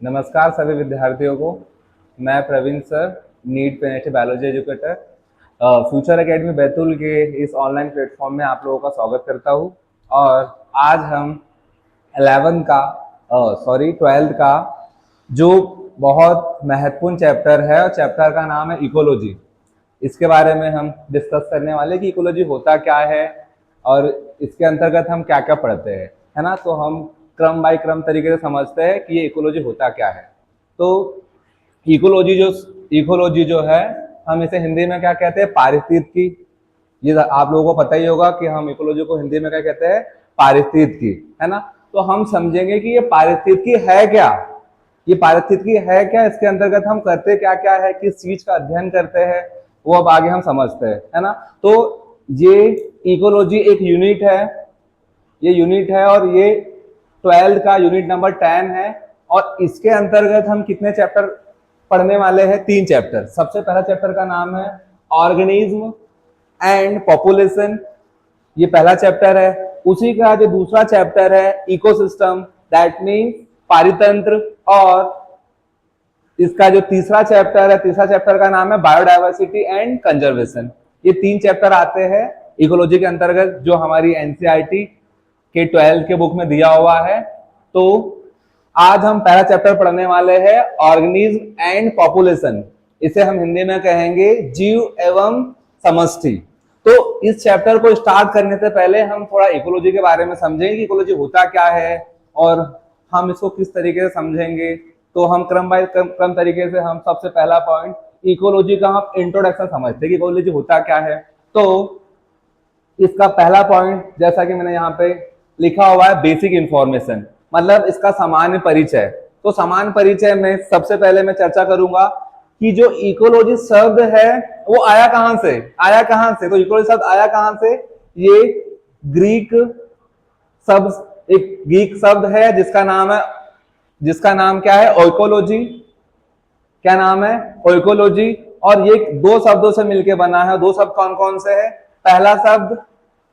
नमस्कार सभी विद्यार्थियों को। मैं प्रवीण सर, नीट पेनिट्री biology educator, future academy Betul के इस ऑनलाइन प्लेटफॉर्म में आप लोगों का स्वागत करता हूं। और आज हम 12th का जो बहुत महत्वपूर्ण चैप्टर है, और चैप्टर का नाम है इकोलॉजी। इसके बारे में हम डिस्कस करने वाले कि इकोलॉजी होता क्या है और इसके अंतर्गत हम क्या क्या पढ़ते हैं, है ना। तो हम क्रम बाय क्रम तरीके से समझते हैं कि ये इकोलॉजी होता क्या है। तो इकोलॉजी जो है, हम इसे हिंदी में क्या कहते हैं, पारिस्थितिकी। ये आप लोगों को पता ही होगा कि हम इकोलॉजी को हिंदी में क्या कहते हैं, पारिस्थितिकी, है ना। तो हम समझेंगे कि ये पारिस्थितिकी है क्या, ये पारिस्थितिकी है क्या, इसके अंतर्गत हम करते क्या क्या है, किस चीज का अध्ययन करते हैं, वो अब आगे हम समझते हैं, है ना। तो ये इकोलॉजी एक यूनिट है, ये यूनिट है और ये 12th का यूनिट नंबर 10 है। और इसके अंतर्गत हम कितने चैप्टर पढ़ने वाले हैं, 3 चैप्टर। सबसे पहला चैप्टर का नाम है ऑर्गेनिज्म एंड पॉपुलेशन, ये पहला चैप्टर है। उसी का जो दूसरा चैप्टर है इकोसिस्टम, दैट मीन्स पारितंत्र। और इसका जो तीसरा चैप्टर है, तीसरा चैप्टर का नाम है बायोडाइवर्सिटी एंड कंजर्वेशन। ये 3 चैप्टर आते हैं इकोलॉजी के अंतर्गत, जो हमारी एनसीईआरटी के 12th के बुक में दिया हुआ है। तो आज हम पहला चैप्टर पढ़ने वाले हैं ऑर्गेनिज्म एंड पॉपुलेशन। इसे हम हिंदी में कहेंगे जीव एवं समष्टि। तो इस चैप्टर को स्टार्ट करने से पहले हम थोड़ा इकोलॉजी के बारे में समझेंगे कि इकोलॉजी होता क्या है और हम इसको किस तरीके से समझेंगे। तो हम क्रम बाय क्रम तरीके से हम सबसे पहला पॉइंट इकोलॉजी का हम इंट्रोडक्शन समझते हैं कि इकोलॉजी होता क्या है। तो इसका पहला पॉइंट, जैसा कि मैंने यहाँ पे लिखा हुआ है, बेसिक इंफॉर्मेशन, मतलब इसका सामान्य परिचय। तो सामान्य परिचय में सबसे पहले मैं चर्चा करूंगा कि जो इकोलॉजी शब्द है वो आया कहां से, आया कहां से। तो इकोलॉजी शब्द आया कहां से, ये ग्रीक शब्द, एक ग्रीक शब्द है जिसका नाम क्या है, ओइकोलॉजी। क्या नाम है, ओइकोलॉजी। और ये 2 शब्दों से मिलकर बना है। 2 शब्द कौन कौन से है, पहला शब्द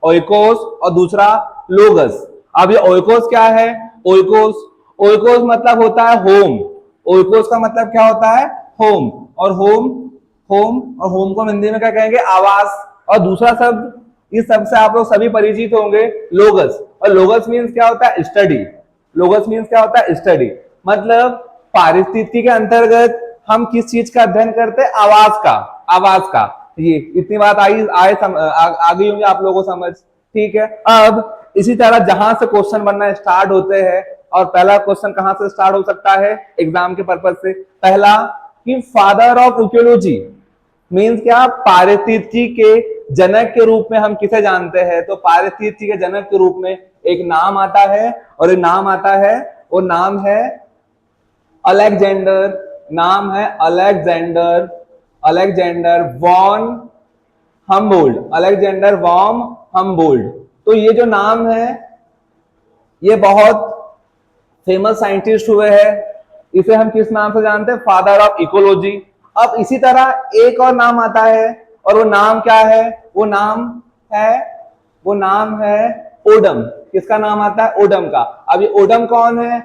ओइकोस और दूसरा लोगस। अब ये ओइकोस क्या है, ओइकोस मतलब होता है होम। ओइकोस का मतलब क्या होता है, होम। और होम को हिंदी में क्या कहेंगे, आवास। और दूसरा शब्द, इस शब्द से आप लोग सभी परिचित होंगे, लोगस। और लोगस मीन्स क्या होता है, स्टडी। लोगस मीन्स क्या होता है, स्टडी। मतलब पारिस्थितिकी के अंतर्गत हम किस चीज का अध्ययन करते हैं, आवाज का। ये इतनी बात आ गई होंगी आप लोगों को समझ, ठीक है। अब इसी तरह जहां से क्वेश्चन बनना स्टार्ट होते हैं, और पहला क्वेश्चन कहां से स्टार्ट हो सकता है एग्जाम के पर्पज से, पहला कि फादर ऑफ इकोलॉजी मीन्स क्या, पारिस्थितिकी के जनक के रूप में हम किसे जानते हैं। तो पारिस्थितिकी के जनक के रूप में एक नाम आता है, और एक नाम आता है, वो नाम है अलेक्जेंडर। नाम है Alexander von Humboldt, Alexander von Humboldt. तो ये जो नाम है, ये बहुत फेमस साइंटिस्ट हुए हैं। इसे हम किस नाम से जानते हैं, फादर ऑफ इकोलॉजी। अब इसी तरह एक और नाम आता है, और वो नाम क्या है, वो नाम है ओडम। किसका नाम आता है, ओडम का। अब ये ओडम कौन है,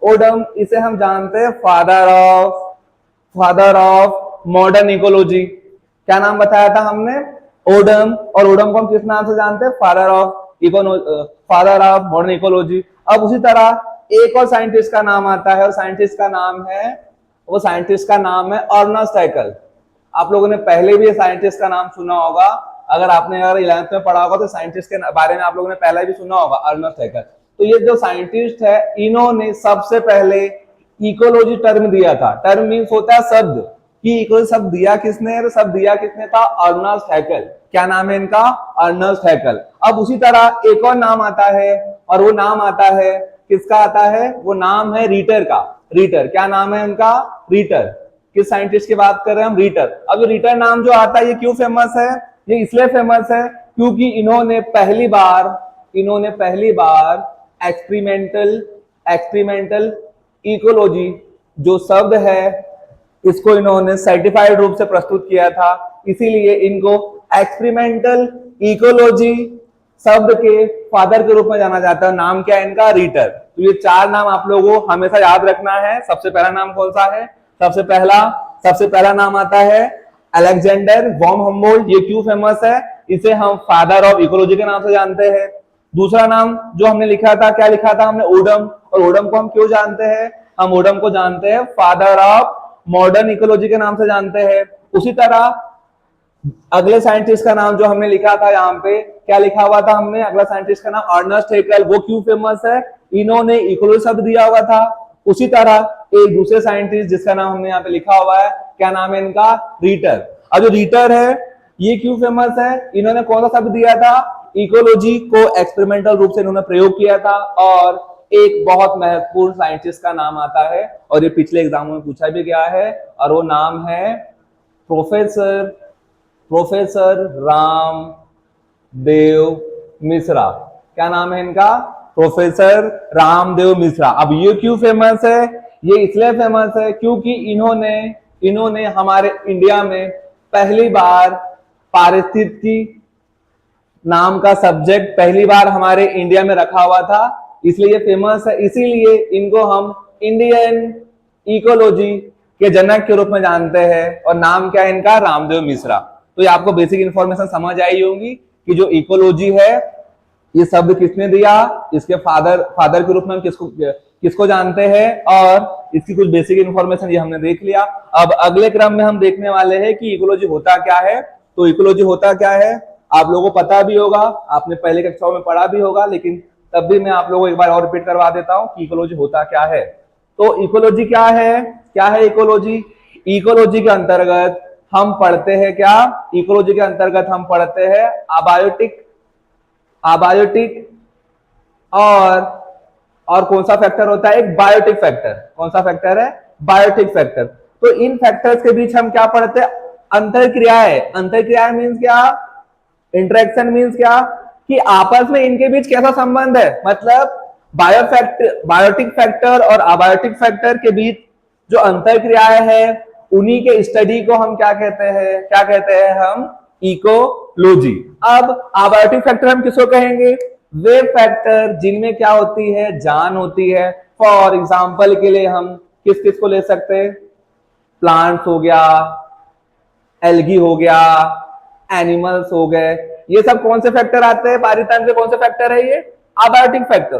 ओडम इसे हम जानते हैं फादर ऑफ मॉडर्न इकोलॉजी। क्या नाम बताया था हमने, ओडम। और ओडम को हम किस नाम से जानते हैं, फादर ऑफ मॉडर्न इकोलॉजी। अब उसी तरह एक और साइंटिस्ट का नाम आता है, और साइंटिस्ट का नाम है अर्नस्ट हैकेल। आप लोगों ने पहले भी ये साइंटिस्ट का नाम सुना होगा, अगर आपने 11th में पढ़ा होगा तो साइंटिस्ट के बारे में आप लोगों ने पहले भी सुना होगा, अर्नस्ट हैकेल। तो ये जो साइंटिस्ट है, इन्होंने सबसे पहले इकोलॉजी टर्म दिया था। टर्म मीन्स होता है शब्द, कि इकोलॉजी शब्द दिया किसने, तो शब्द दिया किसने था, अर्नस्ट हैकेल। क्या नाम है इनका, अर्नस्ट हैकेल। अब उसी तरह एक और नाम आता है, और वो नाम आता है, किसका आता है, वो नाम है रीटर का। रीटर, क्या नाम है उनका, रीटर। किस साइंटिस्ट की बात कर रहे हैं हम, रीटर। अब ये रीटर नाम जो आता है, ये क्यों फेमस है, ये इसलिए फेमस है क्योंकि इन्होंने पहली बार एक्सपेरिमेंटल इकोलॉजी जो शब्द है, इसको इन्होंने सर्टिफाइड रूप से प्रस्तुत किया था। इसीलिए इनको एक्सपेरिमेंटल इकोलॉजी शब्द के फादर के रूप में जाना जाता है। नाम क्या है इनका, रीटर। तो ये 4 नाम आप लोगों को हमेशा याद रखना है। सबसे पहला नाम कौन सा है? सबसे पहला नाम आता है अलेक्जेंडर वॉन हम्बोल्ट। ये क्यों फेमस है? इसे हम फादर ऑफ इकोलॉजी के नाम से जानते हैं। दूसरा नाम जो हमने लिखा था, क्या लिखा था हमने? ओडम। और ओडम को हम क्यों जानते हैं? हम ओडम को जानते हैं फादर ऑफ मॉडर्न इकोलॉजी के नाम से जानते हैं। उसी तरह अगले साइंटिस्ट का नाम जो हमने लिखा था, यहाँ पे क्या लिखा हुआ था हमने? अगला साइंटिस्ट का नाम अर्नेस्ट हैकेल। वो क्यों फेमस है? इन्होंने इकोलॉजी शब्द दिया हुआ था। उसी तरह एक दूसरे साइंटिस्ट जिसका नाम हमने यहाँ पे लिखा हुआ है, क्या नाम है इनका? रीटर। अब जो रीटर है ये क्यों फेमस है? इन्होंने कौन सा शब्द दिया था? इकोलॉजी को एक्सपेरिमेंटल रूप से इन्होंने प्रयोग किया था। और एक बहुत महत्वपूर्ण साइंटिस्ट का नाम आता है और ये पिछले एग्जामों में पूछा भी गया है, और वो नाम है प्रोफेसर रामदेव मिश्रा। क्या नाम है इनका? प्रोफेसर रामदेव मिश्रा। अब ये क्यों फेमस है? ये इसलिए फेमस है क्योंकि इन्होंने हमारे इंडिया में पहली बार पारिस्थितिकी नाम का सब्जेक्ट पहली बार हमारे इंडिया में रखा हुआ था, इसलिए ये फेमस है। इसीलिए इनको हम इंडियन इकोलॉजी के जनक के रूप में जानते हैं। और नाम क्या है इनका? रामदेव मिश्रा। तो ये आपको बेसिक इंफॉर्मेशन समझ आई होगी कि जो इकोलॉजी है ये शब्द किसने दिया, इसके फादर के रूप में हम किसको जानते हैं, और इसकी कुछ बेसिक इंफॉर्मेशन ये हमने देख लिया। अब अगले क्रम में हम देखने वाले हैं कि इकोलॉजी होता क्या है। तो इकोलॉजी होता क्या है आप लोगों को पता भी होगा, आपने पहले कक्षाओं में पढ़ा भी होगा, लेकिन तब भी मैं आप लोगों को एक बार और रिपीट करवा देता हूं कि इकोलॉजी होता क्या है। तो इकोलॉजी क्या है? क्या है इकोलॉजी? इकोलॉजी के अंतर्गत हम पढ़ते हैं क्या? इकोलॉजी के अंतर्गत हम पढ़ते हैं अबायोटिक और कौन सा फैक्टर होता है? एक बायोटिक फैक्टर। कौन सा फैक्टर है? Biotic factor. तो इन फैक्टर्स के बीच हम क्या पढ़ते हैं? अंतरक्रियाएं। अंतरक्रियाएं मीन्स क्या? इंटरेक्शन मीन्स क्या? कि आपस में इनके बीच कैसा संबंध है। मतलब बायोटिक फैक्टर और अबायोटिक फैक्टर के बीच जो अंतरक्रियाएं हैं उन्हीं के स्टडी को हम क्या कहते हैं? क्या कहते हैं हम? इकोलॉजी। अब अबायोटिक फैक्टर हम किसको कहेंगे? वे फैक्टर जिनमें क्या होती है? जान होती है। फॉर एग्जांपल के लिए हम किस किस को ले सकते हैं? प्लांट्स हो गया, एल्गी हो गया, एनिमल्स हो गए। ये सब कौन से फैक्टर आते हैं? पारितंत्र कौन से फैक्टर है? ये अबायोटिक फैक्टर।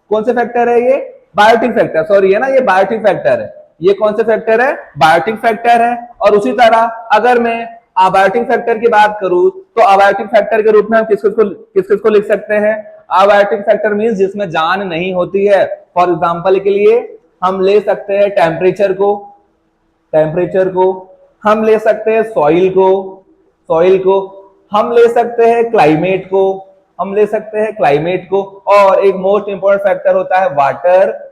कौन से फैक्टर है ये? Biotic factor. सॉरी है ना, ये बायोटिक फैक्टर है। ये कौन से फैक्टर है? बायोटिक फैक्टर है। और उसी तरह अगर मैं अबायोटिक फैक्टर की बात करूं तो अबायोटिक फैक्टर के रूप में हम किस किसको लिख सकते हैं? अबायोटिक फैक्टर मींस जिसमें जान नहीं होती है। फॉर एग्जांपल के लिए हम ले सकते हैं टेम्परेचर को हम ले सकते हैं सॉइल को हम ले सकते हैं क्लाइमेट को और एक मोस्ट इंपोर्टेंट फैक्टर होता है वाटर।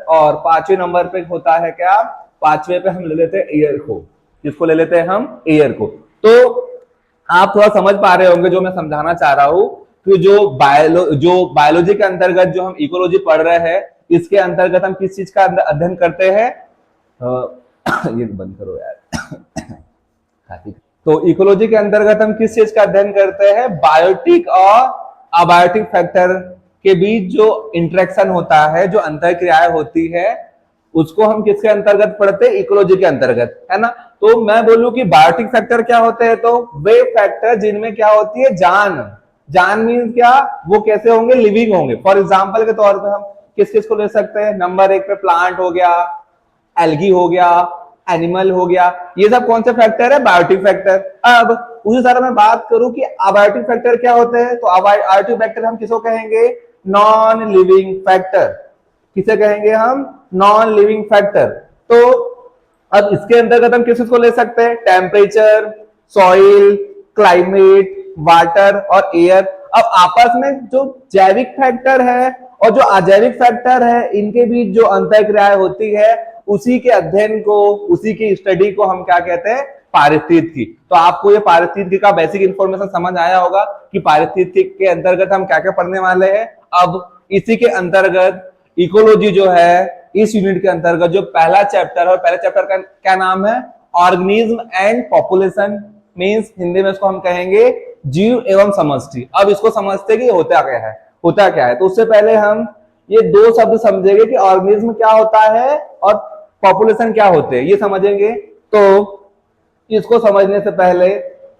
और 5वें नंबर पे होता है क्या? 5वें पे हम ले लेते हैं एयर को। किसको ले लेते हैं हम? एयर को। तो आप थोड़ा समझ पा रहे होंगे जो मैं समझाना चाह रहा हूं कि जो बायोलॉजी के अंतर्गत जो हम इकोलॉजी पढ़ रहे हैं, इसके अंतर्गत हम किस चीज का अध्ययन करते हैं? ये बंद करो यार। तो इकोलॉजी के अंतर्गत हम किस चीज का अध्ययन करते हैं? बायोटिक और अबायोटिक फैक्टर के बीच जो इंटरेक्शन होता है, जो अंतरक्रियाएं होती है, उसको हम किसके अंतर्गत पढ़ते हैं? इकोलॉजी के अंतर्गत, है ना। तो मैं बोलूं कि बायोटिक फैक्टर क्या होते हैं? तो वे फैक्टर जिनमें क्या होती है? जान मीन्स क्या? वो कैसे होंगे? लिविंग होंगे। फॉर एग्जाम्पल के तौर पर हम किस किस को ले सकते हैं? नंबर 1 पे प्लांट हो गया, एल्गी हो गया, एनिमल हो गया। ये सब कौन से फैक्टर है? Biotic factor. अब उसी तरह मैं बात करूं कि अबायोटिक फैक्टर क्या होते हैं, तो अबायोटिक फैक्टर हम किसको कहेंगे? Non living factor. किसे कहेंगे हम? Non living factor. तो अब इसके अंतर्गत हम किस को ले सकते हैं? टेम्परेचर, सॉइल, क्लाइमेट, वाटर और एयर। अब आपस में जो जैविक फैक्टर है और जो अजैविक फैक्टर है, इनके बीच जो अंतरक्रियाएं होती है, उसी के अध्ययन को, उसी की स्टडी को हम क्या कहते हैं? पारिस्थितिकी। तो आपको ये पारिस्थितिकी का बेसिक इंफॉर्मेशन समझ आया होगा कि पारिस्थितिकी के अंतर्गत हम क्या क्या पढ़ने वाले हैं। अब इसी के अंतर्गत इकोलॉजी जो है, इस यूनिट के अंतर्गत जो पहला चैप्टर है, और पहले चैप्टर का क्या नाम है? Organism and population. Means Hindi में इसको हम कहेंगे जीव एवं समष्टि। अब इसको समझते कि होता क्या है। तो उससे पहले हम ये दो शब्द समझेंगे कि ऑर्गेनिज्म क्या होता है और पॉपुलेशन क्या होते हैं, ये समझेंगे। तो इसको समझने से पहले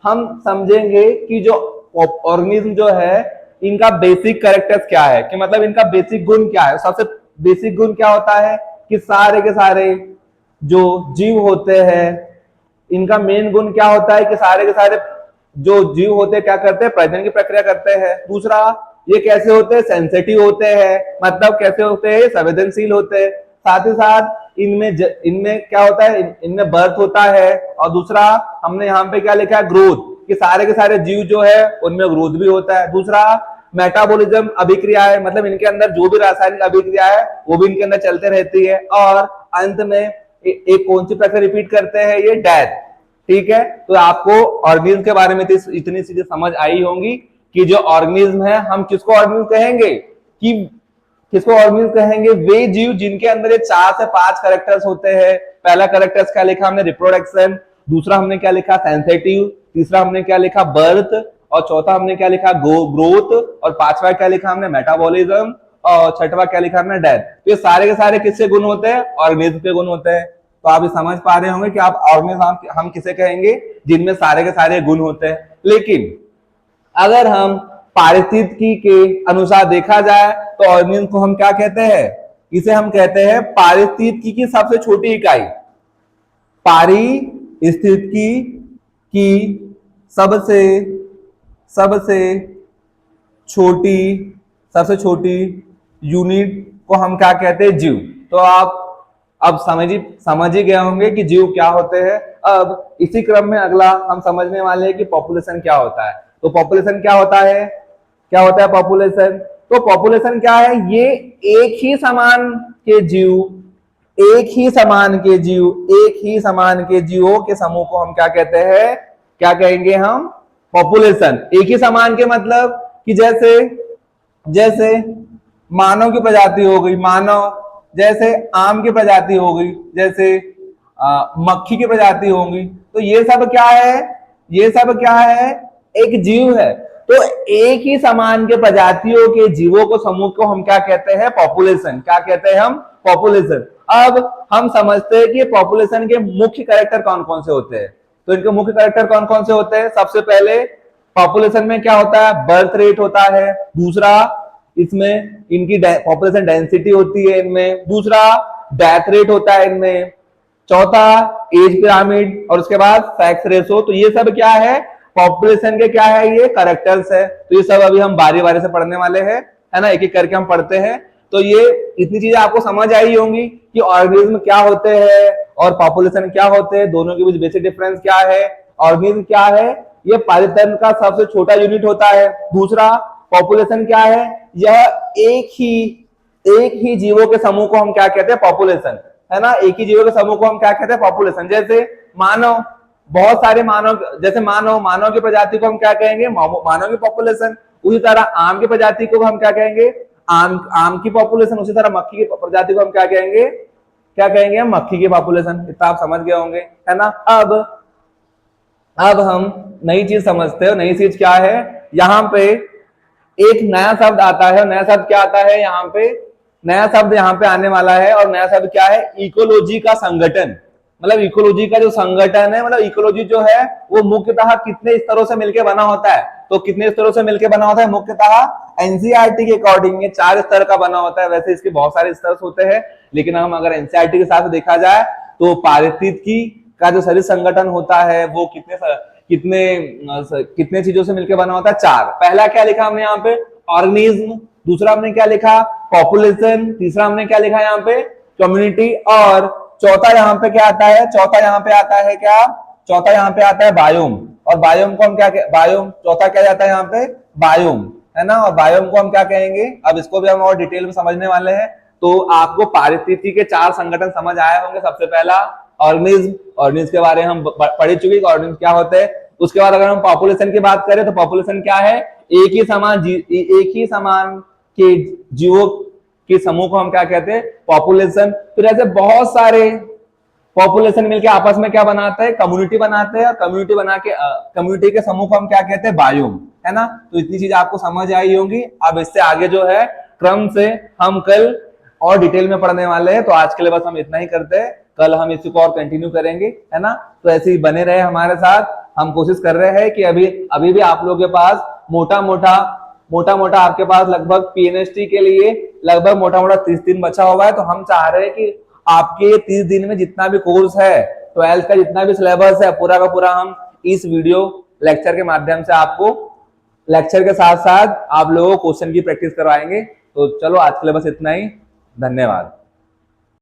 हम समझेंगे कि जो ऑर्गेनिज्म जो है इनका बेसिक कैरेक्टर्स क्या है, कि मतलब इनका बेसिक गुण क्या है। सबसे बेसिक गुण क्या होता है कि सारे के सारे जो जीव होते हैं इनका मेन गुण क्या होता है कि सारे के सारे जो जीव होते हैं क्या करते हैं, प्रजनन की प्रक्रिया करते हैं। दूसरा, ये कैसे होते हैं, सेंसिटिव होते हैं, मतलब कैसे होते हैं, संवेदनशील होते हैं। साथ ही साथ इनमें क्या होता है, इनमें बर्थ होता है। और दूसरा हमने यहाँ पे क्या लिखा है, ग्रोथ, कि सारे के सारे जीव जो है उनमें ग्रोथ भी होता है। दूसरा, मेटाबॉलिज्म, अभिक्रिया है, मतलब इनके अंदर जो भी रासायनिक अभिक्रिया है वो भी इनके अंदर चलते रहती है। और अंत में एक कौन सी प्रक्रिया रिपीट करते हैं, ये डेथ। ठीक है, तो आपको ऑर्गेनिज्म के बारे में तो इतनी चीजें समझ आई होंगी कि जो ऑर्गेनिज्म है, हम किसको ऑर्गेनिज्म कहेंगे, कि किसको ऑर्गेनिज्म कहेंगे, वे जीव जिनके अंदर ये 4 से 5 कैरेक्टर्स होते हैं। पहला कैरेक्टर्स क्या लिखा हमने, रिप्रोडक्शन। दूसरा हमने क्या लिखा, सेंसिटिव। तीसरा हमने क्या लिखा, बर्थ। और चौथा हमने क्या लिखा, ग्रोथ। और पांचवा क्या लिखा हमने, मेटाबॉलिज्म। और छठवा क्या लिखा हमने, डेथ। तो ये सारे के सारे किससे गुण होते हैं, ऑर्गेनिज्म के गुण होते हैं। तो आप ये समझ पा रहे होंगे कि आप ऑर्गेनिज्म हम किसे कहेंगे, जिनमें सारे के सारे गुण होते हैं। लेकिन अगर हम पारिस्थितिकी के अनुसार देखा जाए तो ऑर्गेनिज्म को हम क्या कहते हैं, इसे हम कहते हैं पारिस्थितिकी की सबसे छोटी इकाई। पारिस्थितिकी की सबसे सबसे छोटी यूनिट को हम क्या कहते हैं, जीव। तो आप अब समझ ही गए होंगे कि जीव क्या होते हैं। अब इसी क्रम में अगला हम समझने वाले हैं कि पॉपुलेशन क्या होता है। तो पॉपुलेशन क्या होता है, क्या होता है पॉपुलेशन। तो पॉपुलेशन क्या है, ये एक ही समान के जीवों के समूह को हम क्या कहते हैं, क्या कहेंगे हम, पॉपुलेशन। एक ही समान के मतलब कि जैसे मानव की प्रजाति हो गई, मानव, जैसे आम की प्रजाति हो गई, जैसे मक्खी की प्रजाति होगी। तो ये सब क्या है, एक जीव है। तो एक ही समान के प्रजातियों के जीवों को समूह को हम क्या कहते हैं, पॉपुलेशन। क्या कहते हैं हम, पॉपुलेशन। अब हम समझते हैं कि पॉपुलेशन के मुख्य कैरेक्टर कौन कौन से होते हैं। तो इनके मुख्य कैरेक्टर कौन कौन से होते हैं। सबसे पहले पॉपुलेशन में क्या होता है, बर्थ रेट होता है। दूसरा, इसमें इनकी पॉपुलेशन डेंसिटी होती है इनमें। दूसरा, डेथ रेट होता है इनमें। चौथा, एज पिरामिड। और उसके बाद सेक्स रेशो। तो ये सब क्या है, पॉपुलेशन के क्या है, ये कैरेक्टर्स है। तो ये सब अभी हम बारी बारी से पढ़ने वाले हैं, है ना, एक एक करके हम पढ़ते हैं। तो ये इतनी चीजें आपको समझ आई होंगी कि ऑर्गेनिज्म क्या होते हैं और पॉपुलेशन क्या होते हैं, दोनों के बीच बेसिक डिफरेंस क्या है। ऑर्गेनिज्म क्या है, ये पारितंत्र का सबसे छोटा यूनिट होता है। दूसरा, पॉपुलेशन क्या है, यह एक ही जीवों के समूह को हम क्या कहते हैं, पॉपुलेशन, है ना। एक ही जीवों के समूह को हम क्या कहते हैं, पॉपुलेशन। जैसे मानव, बहुत सारे मानव, जैसे मानव की प्रजाति को हम क्या कहेंगे, मानव की पॉपुलेशन। उसी तरह आम की प्रजाति को हम क्या कहेंगे, आम की पॉपुलेशन। उसी तरह मक्खी की प्रजाति को हम क्या कहेंगे, मक्खी की पॉपुलेशन। इतना आप समझ गए होंगे, है ना। अब हम नई चीज समझते हो। नई चीज क्या है, यहाँ पे एक नया शब्द आता है। नया शब्द क्या आता है, यहाँ पे आने वाला है। और नया शब्द क्या है, इकोलॉजी का संगठन। मतलब इकोलॉजी का जो संगठन है, मतलब इकोलॉजी जो है वो मुख्यतः कितने स्तरों से मिलकर बना होता है। तो कितने स्तरों से मिलकर बना होता है, मुख्यतः एनसीईआरटी के अकॉर्डिंग ये 4 स्तर का बना होता है। वैसे इसके बहुत सारे स्तर होते हैं, लेकिन हम अगर एनसीईआरटी के साथ देखा जाए तो पारिस्थितिकी का जो शरीर संगठन होता है वो कितने चीजों से मिलकर बना होता है, 4। पहला क्या लिखा हमने यहाँ पे, ऑर्गेनिज्म। दूसरा हमने क्या लिखा, पॉपुलेशन। तीसरा हमने क्या लिखा यहाँ पे, कम्युनिटी। और चौथा यहाँ पे क्या आता है, चौथा यहाँ पे आता है बायोम। और बायोम को हम चौथा क्या जाता है यहाँ पे, बायोम, है ना। और बायोम को हम क्या कहेंगे, अब इसको भी हम और डिटेल में समझने वाले हैं। तो आपको पारिस्थितिकी के 4 संगठन समझ आए होंगे। सबसे पहला ऑर्गेनिज्म के बारे में हम पढ़ चुके हैं, ऑर्गेनिज्म क्या होते हैं। उसके बाद अगर हम पॉपुलेशन की बात करें तो पॉपुलेशन क्या है, एक ही समान के जीवों के समूह को हम क्या कहते हैं, पॉपुलेशन। फिर ऐसे बहुत सारे पॉपुलेशन मिलकर आपस में क्या बनाते हैं, कम्युनिटी बनाते हैं। और कम्युनिटी के समूह को हम क्या कहते हैं, बायोम, है ना। तो इतनी चीज आपको समझ आई होंगी। अब इससे आगे जो है क्रम से हम कल और डिटेल में पढ़ने वाले हैं। तो आज के लिए बस हम इतना ही करते हैं, कल हम इसी को और कंटिन्यू करेंगे, है ना। तो ऐसे ही बने रहे हमारे साथ। हम कोशिश कर रहे हैं कि अभी भी आप लोगों के पास मोटा मोटा आपके पास लगभग पीएनएसटी के लिए लगभग मोटा 30 दिन बचा हुआ है। तो हम चाह रहे हैं कि आपके 30 दिन में जितना भी कोर्स है, 12th का जितना भी सिलेबस है, पूरा का पूरा हम इस वीडियो लेक्चर के माध्यम से आपको लेक्चर के साथ साथ आप लोगों को क्वेश्चन की प्रैक्टिस करवाएंगे। तो चलो आज के लिए बस इतना ही, धन्यवाद।